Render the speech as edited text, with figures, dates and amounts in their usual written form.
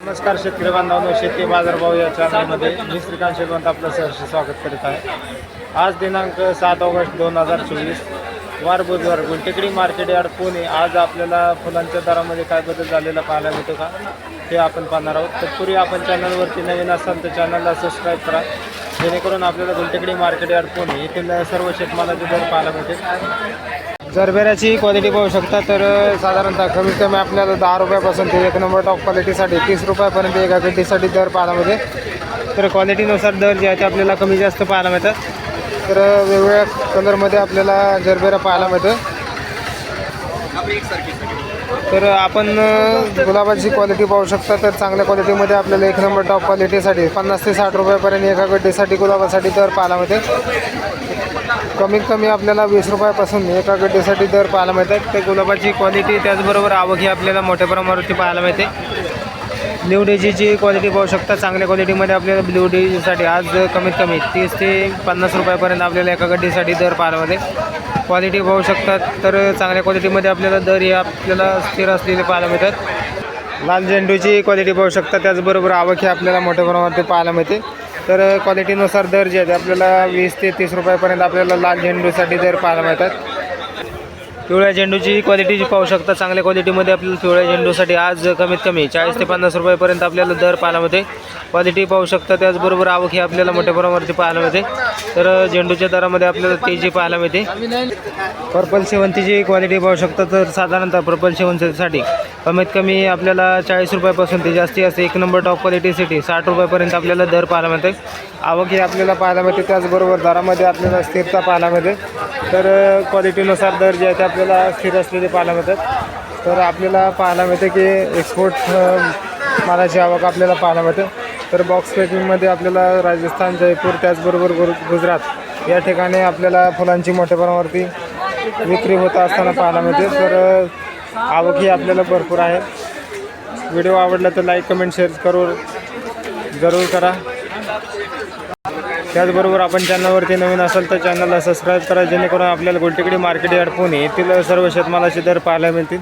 नमस्कार शेतकरी बांधवांनो, शेती बाजारभाव या चॅनलमध्ये मी श्रीकांत शेवंत आपलं सहर्ष स्वागत करीत आहे. आज दिनांक 7 ऑगस्ट 2024 वार बुधवार, गुलटेकडी मार्केट यार्ड पुणे. आज आपल्याला फुलांच्या दरामध्ये काय बदल झालेला पाहायला मिळतो का हे आपण पाहणार आहोत. तत्पूर्वी आपण चॅनलवरती नवीन असाल तर चॅनलला सबस्क्राईब करा, जेणेकरून आपल्याला गुलटेकडी मार्केट यार्ड पुणे येथील सर्व शेतमालाचे दर पाहायला मिळतील. जरबेराची क्वालिटी पाहू शकता तर साधारणतः कमीत कमी आपल्याला 10 रुपयापासून ते 1 नंबर टॉप क्वालिटीसाठी 30 रुपयापर्यंत एका गड्डीसाठी दर पाहायला मिळते. तर क्वालिटीनुसार दर जे आहे ते आपल्याला कमी जास्त पाहायला मिळतात. तर वेगवेगळ्या कलरमध्ये आपल्याला जरबेरा पाहायला मिळतो. तर आपण गुलाबाची क्वालिटी पाहू शकता तर चांगल्या क्वालिटीमध्ये आपल्याला 1 नंबर टॉप क्वालिटीसाठी 50 ते 60 रुपयापर्यंत एका गड्डीसाठी गुलाबासाठी दर पाहायला मिळते. कमीत कमी आपल्याला 20 रुपयापासून एका गड्डीसाठी दर पाहायला मिळतात. ते गुलाबाची क्वालिटी त्याचबरोबर आवक ही आपल्याला मोठ्या प्रमाणावरती पाहायला मिळते. ब्ल्यू डेजीची क्वालिटी पाहू शकता. चांगल्या क्वालिटीमध्ये आपल्याला ब्ल्यू डेजीसाठी आज कमीत कमी 30 ते 50 रुपयापर्यंत आपल्याला एका गड्डीसाठी दर पाहायला मिळते. क्वालिटी पाहू शकतात तर चांगल्या क्वालिटीमध्ये आपल्याला दर हे आपल्याला स्थिर असलेले पाहायला मिळतात. लाल झेंडूची क्वालिटी पाहू शकता. त्याचबरोबर आवक ही आपल्याला मोठ्या प्रमाणावरती पाहायला मिळते. तर क्वालिटीनुसार दर जे आहेत आपल्याला 20 ते 30 रुपयापर्यंत आपल्याला लाल झेंडूसाठी दर पाहायला मिळतात. पिवळ्या झेंडूची क्वालिटी पाहू शकता. चांगल्या क्वालिटीमध्ये आपल्याला पिवळ्या झेंडूसाठी आज कमीत कमी 40 ते 50 रुपयापर्यंत आपल्याला दर पाहायला मिळते. क्वालिटी पाहू शकता. त्याचबरोबर आवक ही आपल्याला मोठ्या प्रमाणावरती पाहायला मिळते. तर झेंडूच्या दरामध्ये आपल्याला तेजी पाहायला मिळते. पर्पल शेवंतीची क्वालिटी पाहू शकता. तर साधारणतः पर्पल शेवंतीसाठी कमीत कमी आपल्याला 40 रुपयापासून ते जास्तीत जास्त 1 नंबर टॉप क्वालिटीसाठी 60 रुपयापर्यंत आपल्याला दर पाहायला मिळते. आवक ही आपल्याला पाहायला मिळते. त्याचबरोबर दरामध्ये आपल्याला स्थिरता पाहायला मिळते. तर क्वालिटीनुसार दर जे आहे ते आपल्याला स्थिर असलेले पाहायला मिळतात. तर आपल्याला पाहायला मिळते की एक्सपोर्ट मालाची आवक आपल्याला पाहायला मिळते. तर बॉक्स पॅकिंगमध्ये आपल्याला राजस्थान, जयपूर त्याचबरोबर गुजरात या ठिकाणी आपल्याला फुलांची मोठ्या प्रमाणावरती विक्री होत असताना पाहायला मिळते. तर आवक ही आपल्याला भरपूर आहे. व्हिडिओ आवडला तर लाईक, कमेंट, शेअर जरूर करा. त्याचबरोबर आपण चॅनलवरती नवीन असाल तर चॅनलला सबस्क्राईब करा, जेणेकरून आपल्याला गुलटेकडी मार्केट यार्ड पुणे येथील सर्व शेतमालाचे दर पाहायला मिळतील.